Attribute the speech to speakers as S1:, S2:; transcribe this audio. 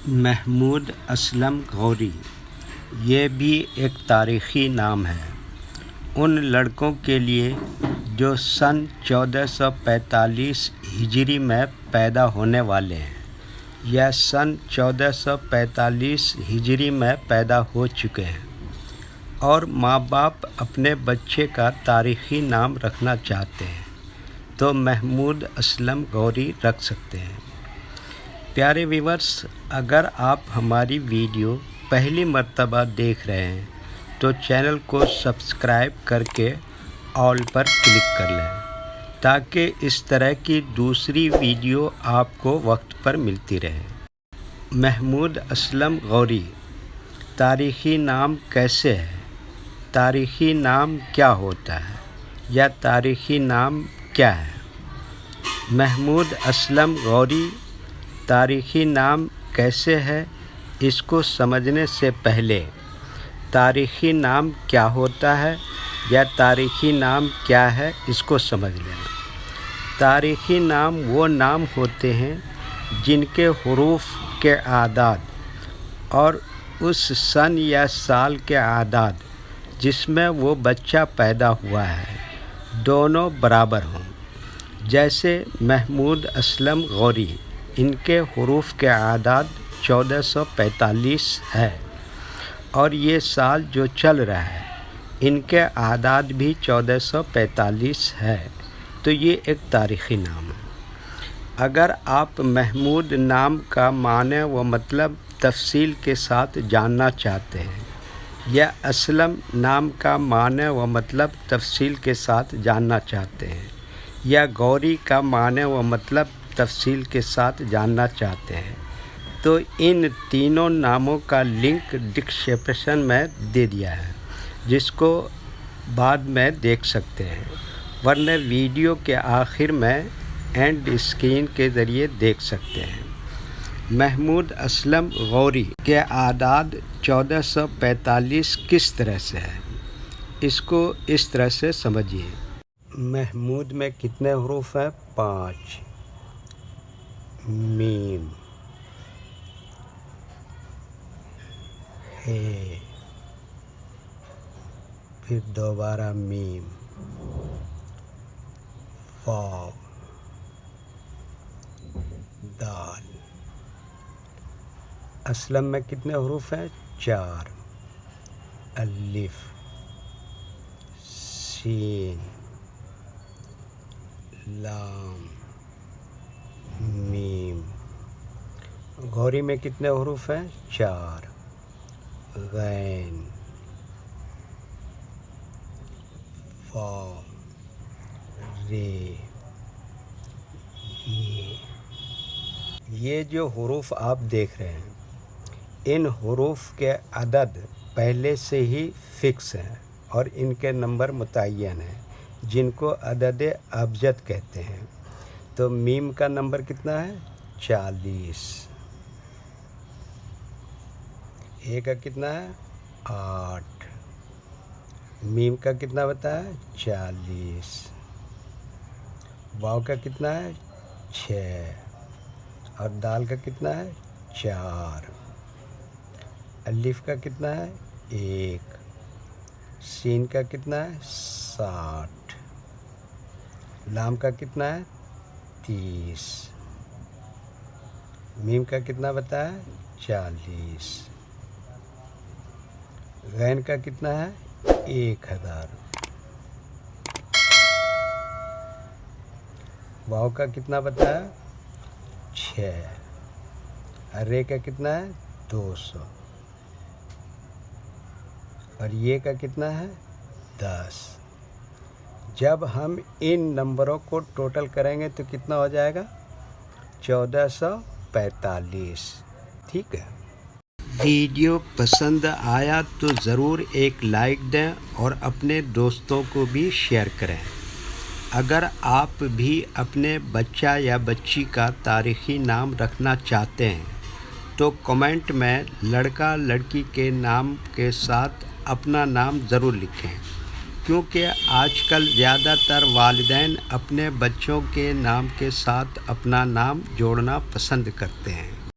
S1: محمود اسلم غوری، یہ بھی ایک تاریخی نام ہے ان لڑکوں کے لیے جو سن 1445 ہجری میں پیدا ہونے والے ہیں یا سن 1445 ہجری میں پیدا ہو چکے ہیں اور ماں باپ اپنے بچے کا تاریخی نام رکھنا چاہتے ہیں تو محمود اسلم غوری رکھ سکتے ہیں۔ پیارے ویورز، اگر آپ ہماری ویڈیو پہلی مرتبہ دیکھ رہے ہیں تو چینل کو سبسکرائب کر کے آل پر کلک کر لیں تاکہ اس طرح کی دوسری ویڈیو آپ کو وقت پر ملتی رہے۔ محمود اسلم غوری تاریخی نام کیسے ہے؟ تاریخی نام کیا ہوتا ہے یا تاریخی نام کیا ہے؟ محمود اسلم غوری تاریخی نام کیسے ہے، اس کو سمجھنے سے پہلے تاریخی نام کیا ہوتا ہے یا تاریخی نام کیا ہے اس کو سمجھ لینا۔ تاریخی نام وہ نام ہوتے ہیں جن کے حروف کے اعداد اور اس سن یا سال کے اعداد جس میں وہ بچہ پیدا ہوا ہے دونوں برابر ہوں۔ جیسے محمود اسلم غوری، ان کے حروف کے اعداد 1445 ہے اور یہ سال جو چل رہا ہے ان کے اعداد بھی 1445 ہے، تو یہ ایک تاریخی نام ہے۔ اگر آپ محمود نام کا معنی و مطلب تفصیل کے ساتھ جاننا چاہتے ہیں یا اسلم نام کا معنی و مطلب تفصیل کے ساتھ جاننا چاہتے ہیں یا غوری کا معنی و مطلب تفصیل کے ساتھ جاننا چاہتے ہیں تو ان تینوں ناموں کا لنک ڈسکرپشن میں دے دیا ہے، جس کو بعد میں دیکھ سکتے ہیں، ورنہ ویڈیو کے آخر میں اینڈ اسکرین کے ذریعے دیکھ سکتے ہیں۔ محمود اسلم غوری کے اعداد 1445 کس طرح سے ہے، اس کو اس طرح سے سمجھیے۔ محمود میں کتنے حروف ہیں؟ 5۔ میم، ہے، پھر دوبارہ میم، واو، دال۔ اسلم میں کتنے حروف ہیں؟ 4۔ الف، سین، لام، میم۔ غوری میں کتنے حروف ہیں؟ 4۔ غین، واو، رے، یہ جو حروف آپ دیکھ رہے ہیں ان حروف کے عدد پہلے سے ہی فکس ہیں اور ان کے نمبر متعین ہیں جن کو عدد ابجد کہتے ہیں۔ تو میم کا نمبر کتنا ہے؟ 40۔ اے کا کتنا ہے؟ 8۔ میم کا کتنا بتایا؟ 40۔ واو کا کتنا ہے؟ 6۔ اور دال کا کتنا ہے؟ 4۔ الف کا کتنا ہے؟ 1۔ سین کا کتنا ہے؟ 60۔ لام کا کتنا ہے؟ 30۔ میم کا کتنا بتایا؟ 40۔ غین کا کتنا ہے؟ 1000۔ واو کا کتنا بتایا؟ 6۔ رے کا کتنا ہے؟ 200۔ اور یہ کا کتنا ہے؟ 10۔ جب ہم ان نمبروں کو ٹوٹل کریں گے تو کتنا ہو جائے گا؟ 1445۔ ٹھیک ہے۔ ویڈیو پسند آیا تو ضرور ایک لائک دیں اور اپنے دوستوں کو بھی شیئر کریں۔ اگر آپ بھی اپنے بچہ یا بچی کا تاریخی نام رکھنا چاہتے ہیں تو کمنٹ میں لڑکا لڑکی کے نام کے ساتھ اپنا نام ضرور لکھیں، کیونکہ آج کل زیادہ تر والدین اپنے بچوں کے نام کے ساتھ اپنا نام جوڑنا پسند کرتے ہیں۔